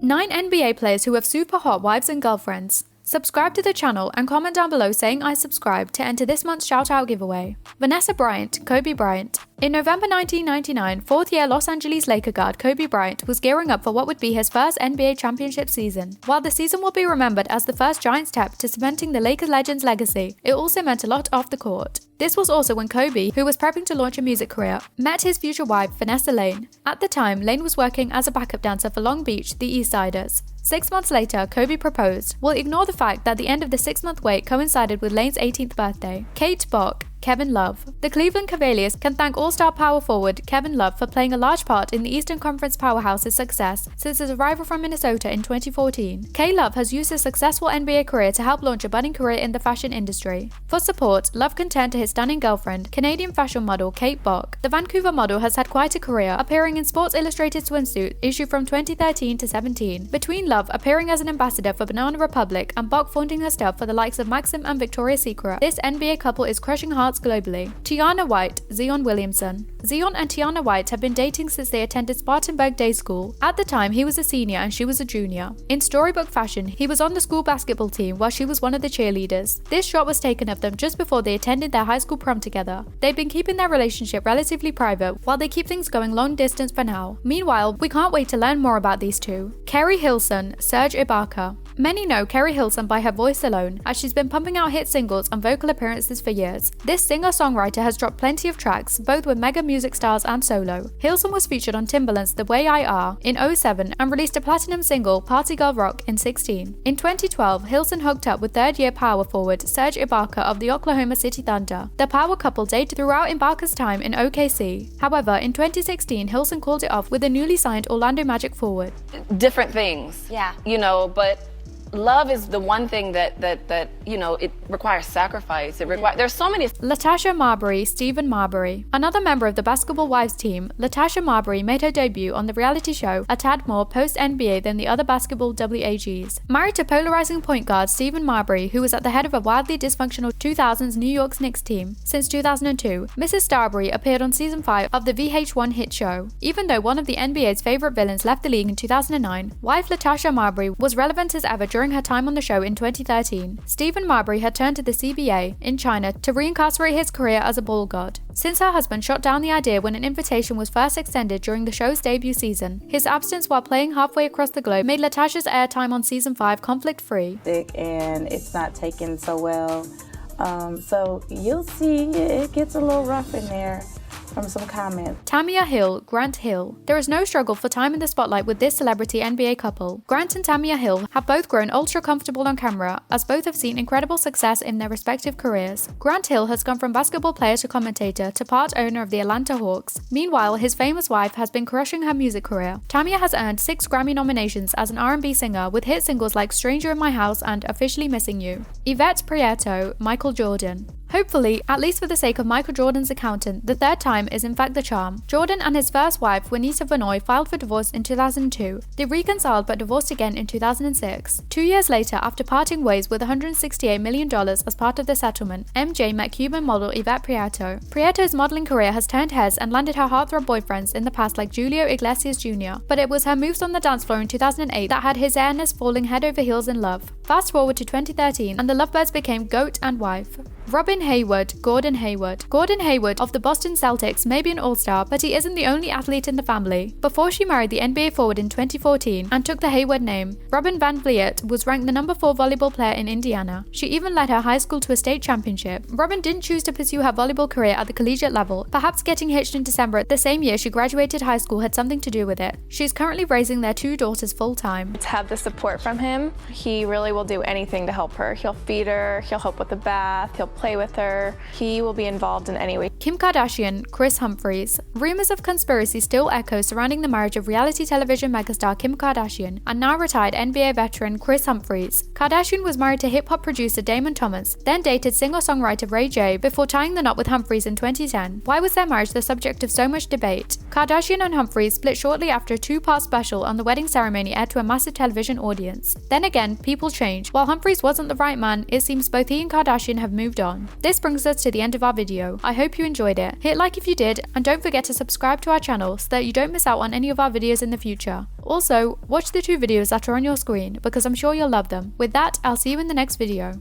9 NBA players who have super hot wives and girlfriends. Subscribe to the channel and comment down below saying I subscribe to enter this month's shoutout giveaway. Vanessa Bryant, Kobe Bryant. In November 1999, fourth-year Los Angeles Laker guard Kobe Bryant was gearing up for what would be his first NBA championship season. While the season will be remembered as the first giant step to cementing the Lakers legend's legacy, it also meant a lot off the court. This was also when Kobe, who was prepping to launch a music career, met his future wife, Vanessa Lane. At the time, Lane was working as a backup dancer for Long Beach, the East Siders. 6 months later, Kobe proposed. We'll ignore the fact that the end of the 6-month wait coincided with Lane's 18th birthday. Kate Bock, Kevin Love. The Cleveland Cavaliers can thank all-star power forward Kevin Love for playing a large part in the Eastern Conference powerhouse's success since his arrival from Minnesota in 2014. K. Love has used his successful NBA career to help launch a budding career in the fashion industry. For support, Love can turn to his stunning girlfriend, Canadian fashion model Kate Bock. The Vancouver model has had quite a career, appearing in Sports Illustrated swimsuit issue from 2013 to 17. Between Love appearing as an ambassador for Banana Republic and Bock flaunting her stuff for the likes of Maxim and Victoria's Secret, this NBA couple is crushing hearts globally. Tiana White, Zion Williamson. Zion and Tiana White have been dating since they attended Spartanburg Day School. At the time, he was a senior and she was a junior. In storybook fashion, he was on the school basketball team while she was one of the cheerleaders. This shot was taken of them just before they attended their high school prom together. They've been keeping their relationship relatively private while they keep things going long distance for now. Meanwhile, we can't wait to learn more about these two. Keri Hilson, Serge Ibaka. Many know Keri Hilson by her voice alone, as she's been pumping out hit singles and vocal appearances for years. This singer-songwriter has dropped plenty of tracks, both with mega music stars and solo. Hilson was featured on Timbaland's The Way I Are in 2007 and released a platinum single, Party Girl Rock, in 2016. In 2012, Hilson hooked up with third-year power forward Serge Ibaka of the Oklahoma City Thunder. The power couple dated throughout Ibaka's time in OKC. However, in 2016, Hilson called it off with the newly signed Orlando Magic forward. Different things, but love is the one thing that it requires sacrifice. There's so many. Latasha Marbury, Stephen Marbury. Another member of the Basketball Wives team, Latasha Marbury made her debut on the reality show a tad more post-NBA than the other basketball WAGs. Married to polarizing point guard Stephen Marbury, who was at the head of a wildly dysfunctional 2000s New York Knicks team since 2002, Mrs. Starbury appeared on season 5 of the VH1 hit show. Even though one of the NBA's favorite villains left the league in 2009, wife Latasha Marbury was relevant as ever during her time on the show in 2013. Stephen Marbury had turned to the CBA in China to reincarcerate his career as a ball god. Since her husband shot down the idea when an invitation was first extended during the show's debut season, his absence while playing halfway across the globe made Latasha's airtime on season 5 conflict-free. And it's not taken so well. So you'll see it gets a little rough in there from some comments. Tamia Hill, Grant Hill. There is no struggle for time in the spotlight with this celebrity NBA couple. Grant and Tamia Hill have both grown ultra comfortable on camera, as both have seen incredible success in their respective careers. Grant Hill has gone from basketball player to commentator to part owner of the Atlanta Hawks. Meanwhile, his famous wife has been crushing her music career. Tamia has earned 6 Grammy nominations as an R&B singer with hit singles like Stranger in My House and Officially Missing You. Yvette Prieto, Michael Jordan. Hopefully, at least for the sake of Michael Jordan's accountant, the third time is in fact the charm. Jordan and his first wife, Juanita Benoit, filed for divorce in 2002. They reconciled but divorced again in 2006. 2 years later, after parting ways with $168 million as part of the settlement, MJ met Cuban model Yvette Prieto. Prieto's modeling career has turned heads and landed her heartthrob boyfriends in the past like Julio Iglesias Jr., but it was her moves on the dance floor in 2008 that had his airness falling head over heels in love. Fast forward to 2013, and the lovebirds became GOAT and wife. Robin Hayward, Gordon Hayward. Gordon Hayward of the Boston Celtics may be an all-star, but he isn't the only athlete in the family. Before she married the NBA forward in 2014 and took the Hayward name, Robin Van Vliet was ranked the number 4 volleyball player in Indiana. She even led her high school to a state championship. Robin didn't choose to pursue her volleyball career at the collegiate level. Perhaps getting hitched in December the same year she graduated high school had something to do with it. She's currently raising their 2 daughters full-time. To have the support from him, he really will do anything to help her. He'll feed her, he'll help with the bath, he'll play with her. He will be involved in any way. Kim Kardashian, Kris Humphries. Rumors of conspiracy still echo surrounding the marriage of reality television megastar Kim Kardashian and now retired NBA veteran Kris Humphries. Kardashian was married to hip-hop producer Damon Thomas, then dated singer-songwriter Ray J before tying the knot with Humphries in 2010. Why was their marriage the subject of so much debate? Kardashian and Humphries split shortly after a 2-part special on the wedding ceremony aired to a massive television audience. Then again, people change. While Humphries wasn't the right man, it seems both he and Kardashian have moved on. on. This brings us to the end of our video. I hope you enjoyed it. Hit like if you did, and don't forget to subscribe to our channel so that you don't miss out on any of our videos in the future. Also, watch the 2 videos that are on your screen because I'm sure you'll love them. With that, I'll see you in the next video.